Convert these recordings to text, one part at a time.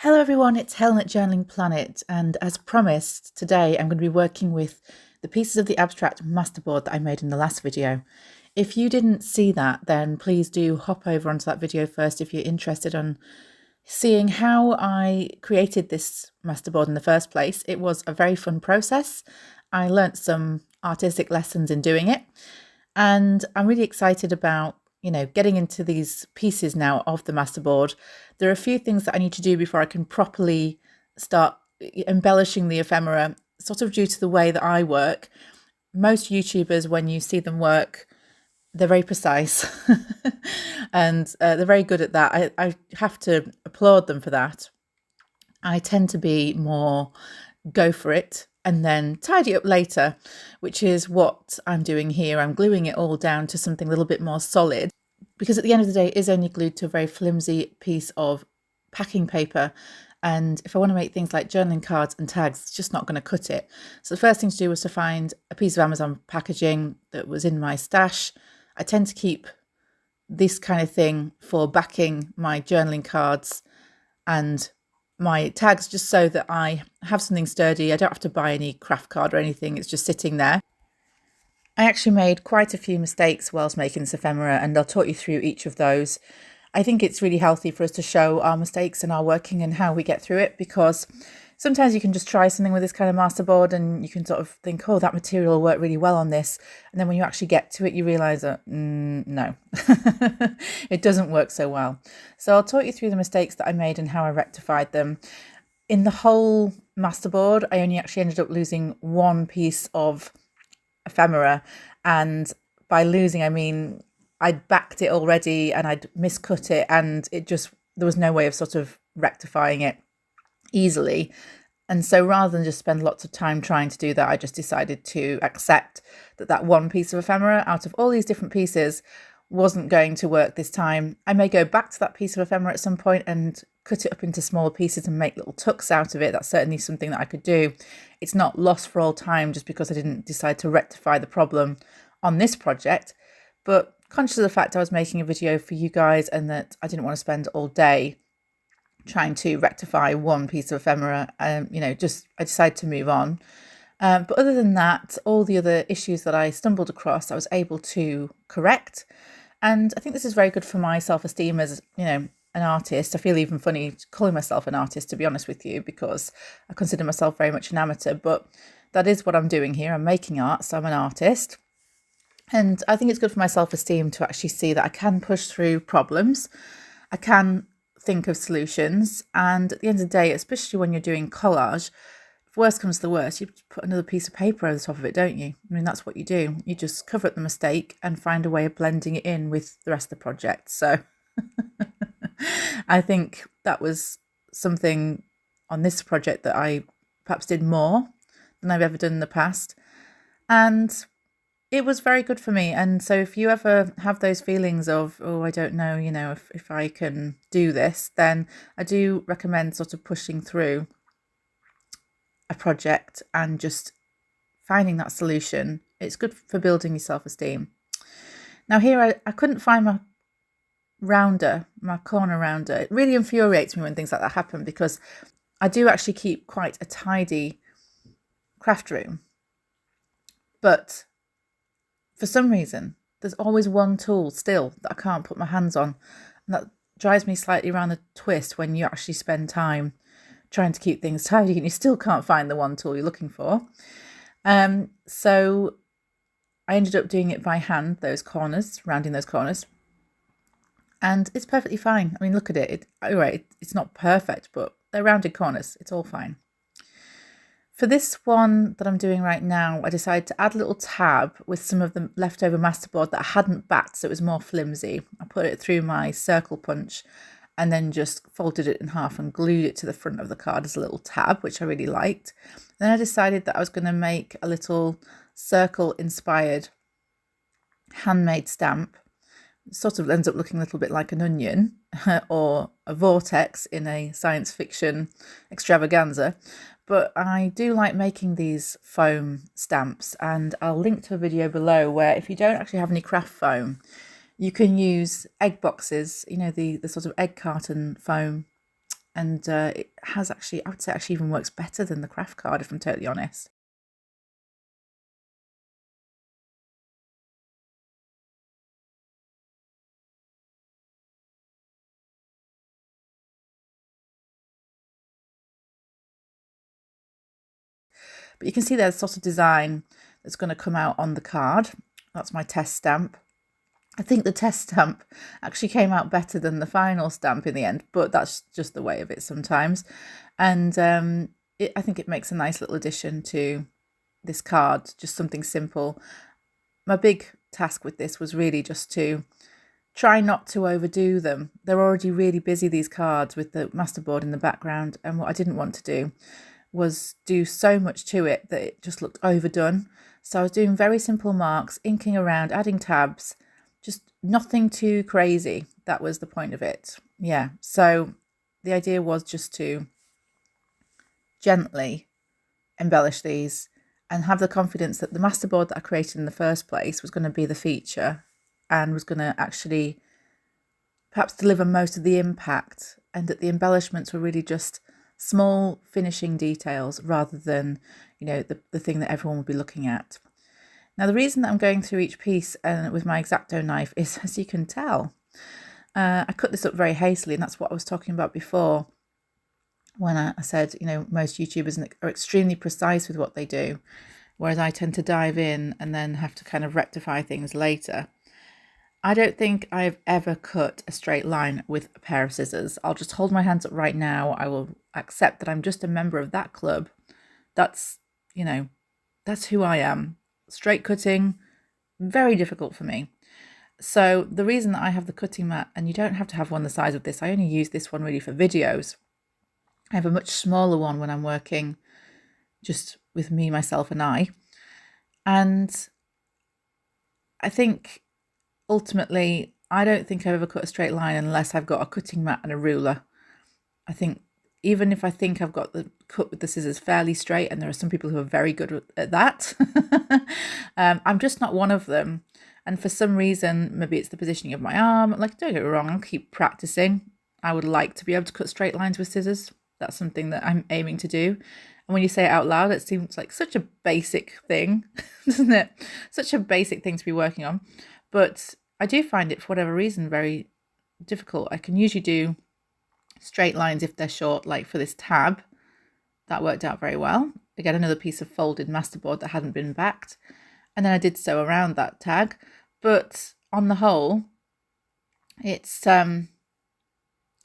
Hello everyone, it's Helen at Journaling Planet, and as promised, today I'm going to be working with the pieces of the abstract masterboard that I made in the last video. If you didn't see that, then please do hop over onto that video first if you're interested in seeing how I created this masterboard in the first place. It was a very fun process. I learnt some artistic lessons in doing it, and I'm really excited about getting into these pieces now of the masterboard. There are a few things that I need to do before I can properly start embellishing the ephemera, sort of due to the way that I work. Most YouTubers, when you see them work, they're very precise and they're very good at that. I have to applaud them for that. I tend to be more go for it and then tidy up later, which is what I'm doing here. I'm gluing it all down to something a little bit more solid, because at the end of the day, it is only glued to a very flimsy piece of packing paper. And if I want to make things like journaling cards and tags, it's just not going to cut it. So the first thing to do was to find a piece of Amazon packaging that was in my stash. I tend to keep this kind of thing for backing my journaling cards and my tags, just so that I have something sturdy. I don't have to buy any craft card or anything. It's just sitting there. I actually made quite a few mistakes whilst making this ephemera, and I'll talk you through each of those. I think it's really healthy for us to show our mistakes and our working and how we get through it, because sometimes you can just try something with this kind of masterboard and you can sort of think, oh, that material will work really well on this. And then when you actually get to it, you realise that, no, it doesn't work so well. So I'll talk you through the mistakes that I made and how I rectified them. In the whole masterboard, I only actually ended up losing one piece of ephemera, and by losing I mean I'd backed it already and I'd miscut it, and there was no way of sort of rectifying it easily. And so rather than just spend lots of time trying to do that, I just decided to accept that one piece of ephemera out of all these different pieces wasn't going to work this time. I may go back to that piece of ephemera at some point and cut it up into smaller pieces and make little tucks out of it. That's certainly something that I could do. It's not lost for all time just because I didn't decide to rectify the problem on this project. But conscious of the fact I was making a video for you guys and that I didn't want to spend all day trying to rectify one piece of ephemera, I decided to move on. But other than that, all the other issues that I stumbled across, I was able to correct. And I think this is very good for my self-esteem as, an artist. I feel even funny calling myself an artist, to be honest with you, because I consider myself very much an amateur, but that is what I'm doing here. I'm making art, so I'm an artist. And I think it's good for my self-esteem to actually see that I can push through problems. I can think of solutions. And at the end of the day, especially when you're doing collage, if worst comes to the worst, you put another piece of paper over the top of it, don't you? I mean, that's what you do. You just cover up the mistake and find a way of blending it in with the rest of the project. So I think that was something on this project that I perhaps did more than I've ever done in the past. And it was very good for me. And so if you ever have those feelings of, oh, I don't know, if I can do this, then I do recommend sort of pushing through a project and just finding that solution. It's good for building your self-esteem. Now here I couldn't find my corner rounder. It really infuriates me when things like that happen, because I do actually keep quite a tidy craft room. But for some reason, there's always one tool still that I can't put my hands on. And that drives me slightly around the twist when you actually spend time trying to keep things tidy and you still can't find the one tool you're looking for. So I ended up doing it by hand, rounding those corners. And it's perfectly fine. I mean, look at it. It's not perfect, but they're rounded corners. It's all fine. For this one that I'm doing right now, I decided to add a little tab with some of the leftover masterboard that I hadn't backed, so it was more flimsy. I put it through my circle punch and then just folded it in half and glued it to the front of the card as a little tab, which I really liked. Then I decided that I was going to make a little circle-inspired handmade stamp. It sort of ends up looking a little bit like an onion or a vortex in a science fiction extravaganza. But I do like making these foam stamps, and I'll link to a video below where if you don't actually have any craft foam, you can use egg boxes, the sort of egg carton foam And it has actually, I would say, actually even works better than the craft card, if I'm totally honest. But you can see there's sort of design that's going to come out on the card. That's my test stamp. I think the test stamp actually came out better than the final stamp in the end, but that's just the way of it sometimes. And I think it makes a nice little addition to this card, just something simple. My big task with this was really just to try not to overdo them. They're already really busy, these cards, with the masterboard in the background, and what I didn't want to do was do so much to it that it just looked overdone. So I was doing very simple marks, inking around, adding tabs, just nothing too crazy. That was the point of it. Yeah, so the idea was just to gently embellish these and have the confidence that the masterboard that I created in the first place was going to be the feature and was going to actually perhaps deliver most of the impact, and that the embellishments were really just small finishing details rather than, you know, the thing that everyone would be looking at. Now, the reason that I'm going through each piece with my X-Acto knife is, as you can tell, I cut this up very hastily, and that's what I was talking about before when I said, you know, most YouTubers are extremely precise with what they do, whereas I tend to dive in and then have to kind of rectify things later. I don't think I've ever cut a straight line with a pair of scissors. I'll just hold my hands up right now. I will accept that I'm just a member of that club. That's, you know, that's who I am. Straight cutting, very difficult for me. So the reason that I have the cutting mat, and you don't have to have one the size of this, I only use this one really for videos. I have a much smaller one when I'm working just with me, myself and I. And I think ultimately, I don't think I've ever cut a straight line unless I've got a cutting mat and a ruler. I think even if I think I've got the cut with the scissors fairly straight, and there are some people who are very good at that, I'm just not one of them. And for some reason, maybe it's the positioning of my arm. Like, don't get me wrong, I'll keep practicing. I would like to be able to cut straight lines with scissors. That's something that I'm aiming to do. And when you say it out loud, it seems like such a basic thing, doesn't it? Such a basic thing to be working on. But I do find it, for whatever reason, very difficult. I can usually do straight lines if they're short, like for this tab. That worked out very well. Again, another piece of folded masterboard that hadn't been backed. And then I did sew around that tag. But on the whole, it's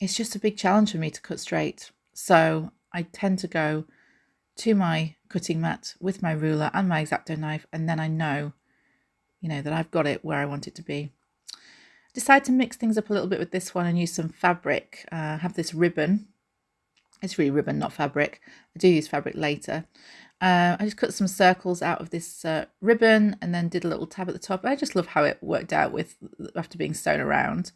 just a big challenge for me to cut straight. So I tend to go to my cutting mat with my ruler and my X-Acto knife, and then I know, you know, that I've got it where I want it to be. Decide to mix things up a little bit with this one and use some fabric. I have this ribbon. It's really ribbon, not fabric. I do use fabric later. I just cut some circles out of this ribbon and then did a little tab at the top. I just love how it worked out with after being sewn around.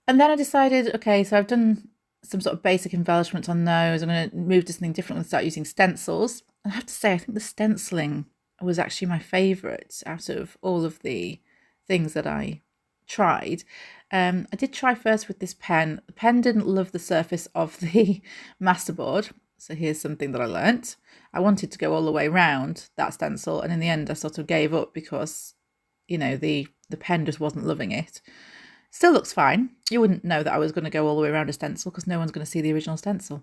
And then I decided, okay, so I've done some sort of basic embellishments on those. I'm going to move to something different and start using stencils. I have to say, I think the stenciling was actually my favourite out of all of the things that I tried. I did try first with this pen. The pen didn't love the surface of the masterboard. So here's something that I learnt. I wanted to go all the way around that stencil, and in the end I sort of gave up because, you know, the pen just wasn't loving it. Still looks fine. You wouldn't know that I was going to go all the way around a stencil because no one's going to see the original stencil.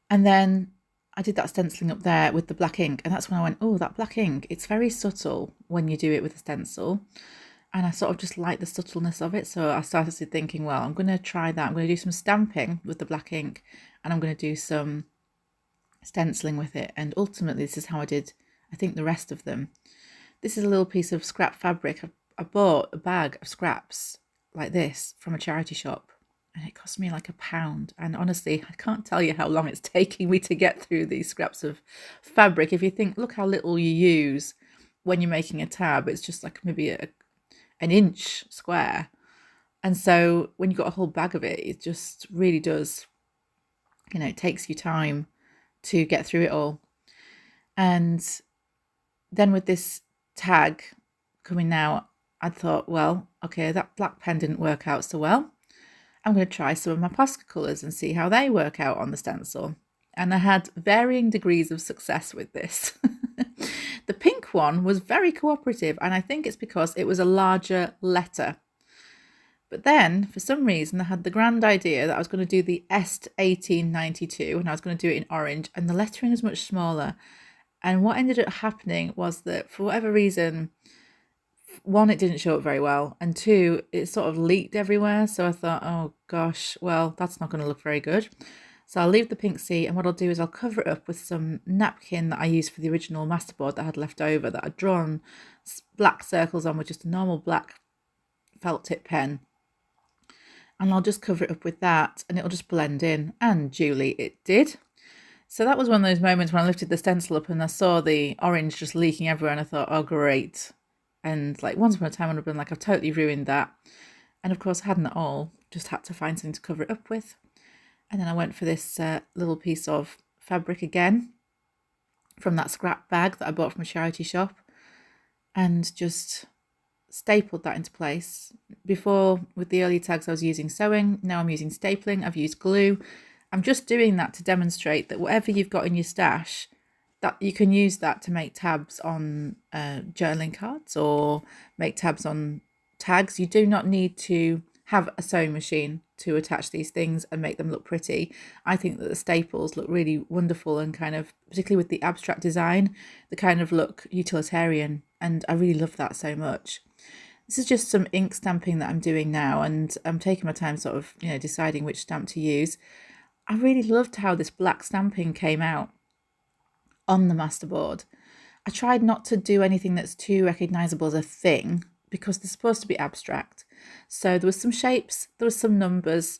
And then I did that stenciling up there with the black ink, and that's when I went, oh, that black ink, it's very subtle when you do it with a stencil. And I sort of just like the subtleness of it. So I started thinking, well, I'm going to try that. I'm going to do some stamping with the black ink, and I'm going to do some stenciling with it. And ultimately, this is how I did, I think, the rest of them. This is a little piece of scrap fabric. I bought a bag of scraps like this from a charity shop, and it cost me like £1. And honestly, I can't tell you how long it's taking me to get through these scraps of fabric. If you think, look how little you use when you're making a tab, it's just like maybe an inch square. And so when you've got a whole bag of it, it just really does, you know, it takes you time to get through it all. And then with this tag coming now, I thought, well, okay, that black pen didn't work out so well. I'm going to try some of my Posca colours and see how they work out on the stencil. And I had varying degrees of success with this. The pink one was very cooperative, and I think it's because it was a larger letter. But then, for some reason, I had the grand idea that I was going to do the Est 1892 and I was going to do it in orange, and the lettering is much smaller. And what ended up happening was that, for whatever reason, one, it didn't show up very well, and two, it sort of leaked everywhere. So I thought, oh gosh, well, that's not going to look very good. So I'll leave the pink seat, and what I'll do is I'll cover it up with some napkin that I used for the original masterboard that I had left over, that I'd drawn black circles on with just a normal black felt tip pen. And I'll just cover it up with that, and it'll just blend in. And Julie, it did. So that was one of those moments when I lifted the stencil up and I saw the orange just leaking everywhere, and I thought, oh great. And like once upon a time I would have been like, I've totally ruined that. And of course I hadn't at all, just had to find something to cover it up with. And then I went for this little piece of fabric again from that scrap bag that I bought from a charity shop, and just stapled that into place. Before, with the early tags, I was using sewing. Now I'm using stapling. I've used glue. I'm just doing that to demonstrate that whatever you've got in your stash, that you can use that to make tabs on journaling cards or make tabs on tags. You do not need to have a sewing machine to attach these things and make them look pretty. I think that the staples look really wonderful, and kind of, particularly with the abstract design, the kind of look utilitarian, and I really love that so much. This is just some ink stamping that I'm doing now, and I'm taking my time sort of, deciding which stamp to use. I really loved how this black stamping came out on the masterboard. I tried not to do anything that's too recognisable as a thing, because they're supposed to be abstract. So there was some shapes, there was some numbers,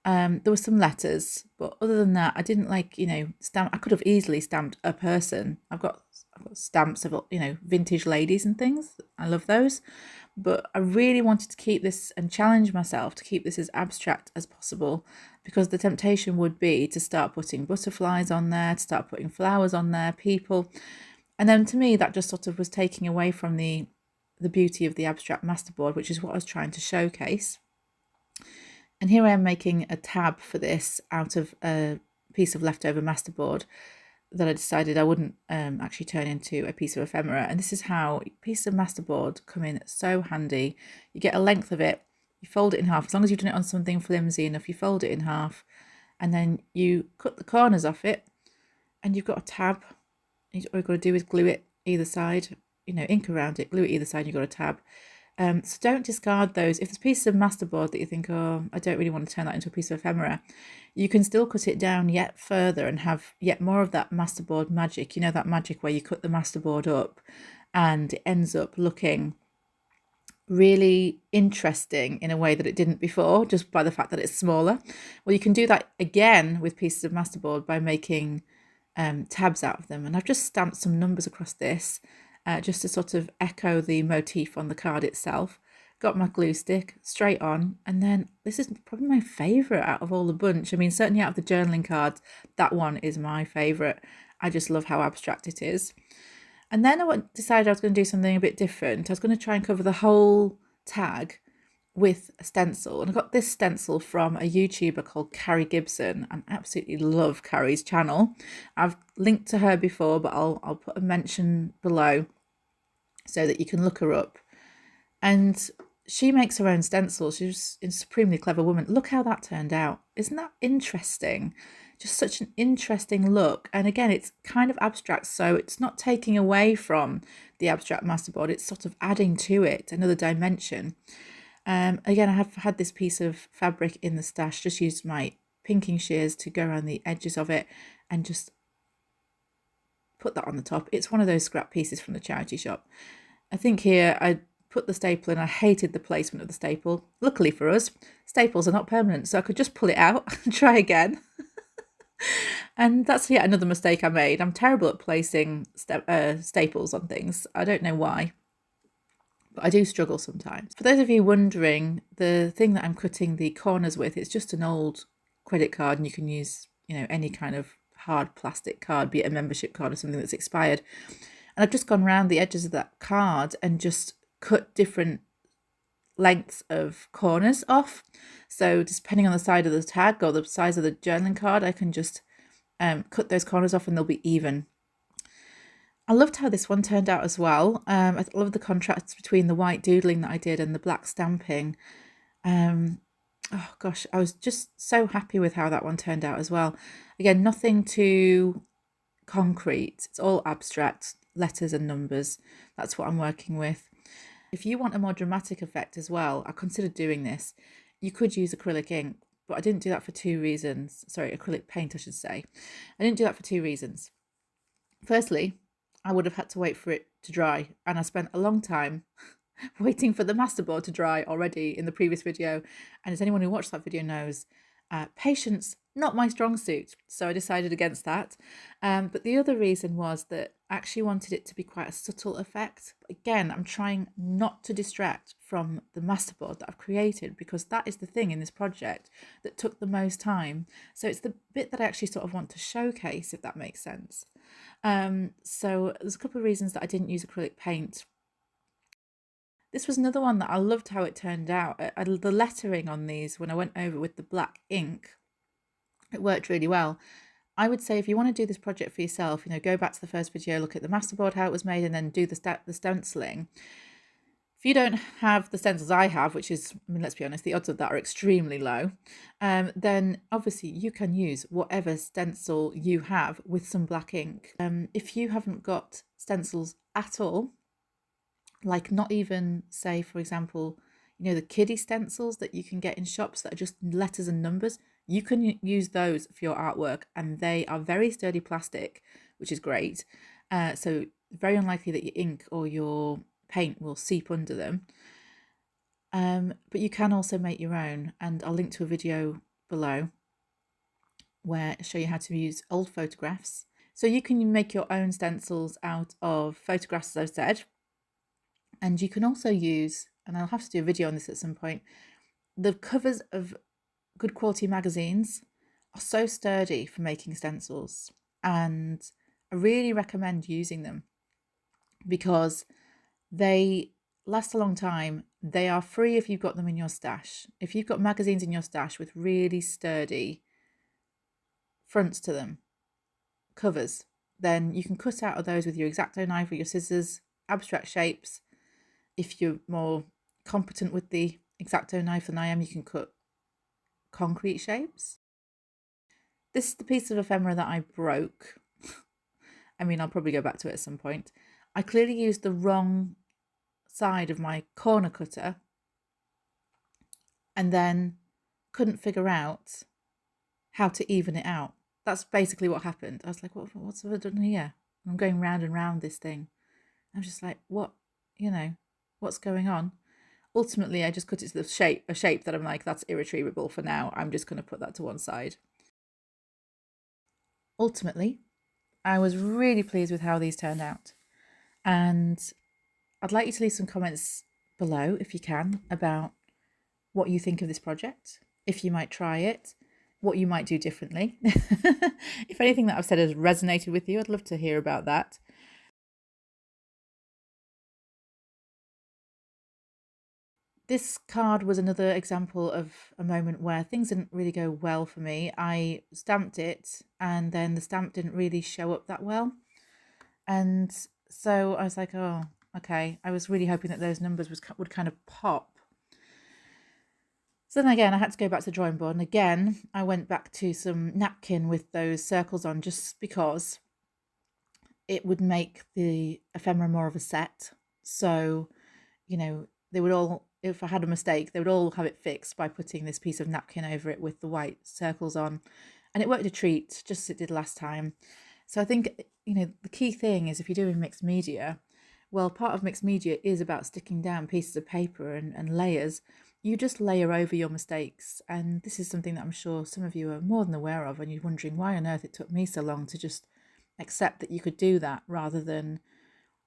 there were some letters, but other than that, I didn't like, stamp. I could have easily stamped a person. I've got stamps of, vintage ladies and things. I love those. But I really wanted to keep this and challenge myself to keep this as abstract as possible, because the temptation would be to start putting butterflies on there, to start putting flowers on there, people. And then to me, that just sort of was taking away from the beauty of the abstract masterboard, which is what I was trying to showcase. And here I am making a tab for this out of a piece of leftover masterboard that I decided I wouldn't actually turn into a piece of ephemera. And this is how pieces of masterboard come in so handy. You get a length of it, you fold it in half. As long as you've done it on something flimsy enough, you fold it in half, and then you cut the corners off it, and you've got a tab. All you've got to do is glue it either side, ink around it, glue it either side, you've got a tab. So don't discard those. If there's pieces of masterboard that you think, oh, I don't really want to turn that into a piece of ephemera, you can still cut it down yet further and have yet more of that masterboard magic. That magic where you cut the masterboard up and it ends up looking really interesting in a way that it didn't before, just by the fact that it's smaller. Well, you can do that again with pieces of masterboard by making tabs out of them. And I've just stamped some numbers across this, just to sort of echo the motif on the card itself. Got my glue stick straight on, and then this is probably my favourite out of all the bunch. I mean, certainly out of the journaling cards, that one is my favourite. I just love how abstract it is. And then I decided I was going to do something a bit different. I was going to try and cover the whole tag with a stencil, and I got this stencil from a YouTuber called Carrie Gibson. I absolutely love Carrie's channel. I've linked to her before, but I'll put a mention below so that you can look her up. And she makes her own stencils. She's a supremely clever woman. Look how that turned out. Isn't that interesting? Just such an interesting look. And again, it's kind of abstract, so it's not taking away from the abstract masterboard. It's sort of adding to it another dimension. Again, I have had this piece of fabric in the stash, just used my pinking shears to go around the edges of it and just put that on the top. It's one of those scrap pieces from the charity shop. I think here I put the staple in. I hated the placement of the staple. Luckily for us, staples are not permanent, so I could just pull it out and try again. And that's yet another mistake I made. I'm terrible at placing staples on things. I don't know why, but I do struggle sometimes. For those of you wondering, the thing that I'm cutting the corners with, it's just an old credit card, and you can use, any kind of hard plastic card, be it a membership card or something that's expired. And I've just gone around the edges of that card and just cut different lengths of corners off. So depending on the side of the tag or the size of the journaling card, I can just cut those corners off and they'll be even. I loved how this one turned out as well. I love the contrast between the white doodling that I did and the black stamping. Oh gosh, I was just so happy with how that one turned out as well. Again, nothing too concrete. It's all abstract, letters and numbers. That's what I'm working with. If you want a more dramatic effect as well, I considered doing this. You could use acrylic ink, but I didn't do that for two reasons. Sorry, acrylic paint, I should say. I didn't do that for two reasons. Firstly, I would have had to wait for it to dry, and I spent a long time waiting for the masterboard to dry already in the previous video. And as anyone who watched that video knows, patience, not my strong suit. So I decided against that. But the other reason was that I actually wanted it to be quite a subtle effect. Again, I'm trying not to distract from the masterboard that I've created, because that is the thing in this project that took the most time. So it's the bit that I actually sort of want to showcase, if that makes sense. So there's a couple of reasons that I didn't use acrylic paint. This was another one that I loved how it turned out. The lettering on these, when I went over with the black ink, it worked really well. I would say if you want to do this project for yourself, go back to the first video, look at the masterboard, how it was made, and then do the stenciling. If you don't have the stencils I have, which is, let's be honest, the odds of that are extremely low, then obviously you can use whatever stencil you have with some black ink. If you haven't got stencils at all, like not even, say, for example, the kiddie stencils that you can get in shops that are just letters and numbers, you can use those for your artwork, and they are very sturdy plastic, which is great. So very unlikely that your ink or your paint will seep under them. But you can also make your own, and I'll link to a video below where I show you how to use old photographs. So you can make your own stencils out of photographs, as I've said. And you can also use, and I'll have to do a video on this at some point, the covers of good quality magazines are so sturdy for making stencils, and I really recommend using them because they last a long time. They are free if you've got them in your stash. If you've got magazines in your stash with really sturdy fronts to them, covers, then you can cut out of those with your X-Acto knife or your scissors, abstract shapes. If you're more competent with the X-Acto knife than I am, you can cut concrete shapes. This is the piece of ephemera that I broke. I'll probably go back to it at some point. I clearly used the wrong side of my corner cutter and then couldn't figure out how to even it out. That's basically what happened. I was like, what's I done here? And I'm going round and round this thing. I'm just like, what, what's going on? Ultimately, I just cut it to a shape that I'm like, that's irretrievable for now. I'm just going to put that to one side. Ultimately, I was really pleased with how these turned out. And I'd like you to leave some comments below, if you can, about what you think of this project, if you might try it, what you might do differently. If anything that I've said has resonated with you, I'd love to hear about that. This card was another example of a moment where things didn't really go well for me. I stamped it and then the stamp didn't really show up that well. And so I was like, oh, okay. I was really hoping that those numbers would kind of pop. So then again, I had to go back to the drawing board. And again, I went back to some napkin with those circles on just because it would make the ephemera more of a set. So, they would all, if I had a mistake, they would all have it fixed by putting this piece of napkin over it with the white circles on. And it worked a treat, just as it did last time. So I think, the key thing is if you're doing mixed media, well, part of mixed media is about sticking down pieces of paper and layers. You just layer over your mistakes. And this is something that I'm sure some of you are more than aware of, and you're wondering why on earth it took me so long to just accept that you could do that rather than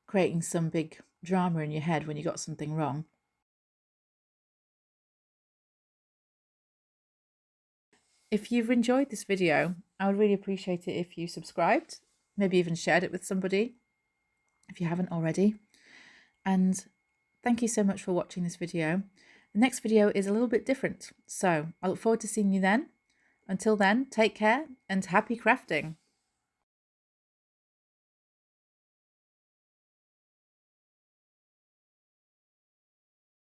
creating some big drama in your head when you got something wrong. If you've enjoyed this video, I would really appreciate it if you subscribed, maybe even shared it with somebody if you haven't already. And thank you so much for watching this video. next video is a little bit different. So I look forward to seeing you then. Until then, take care and happy crafting.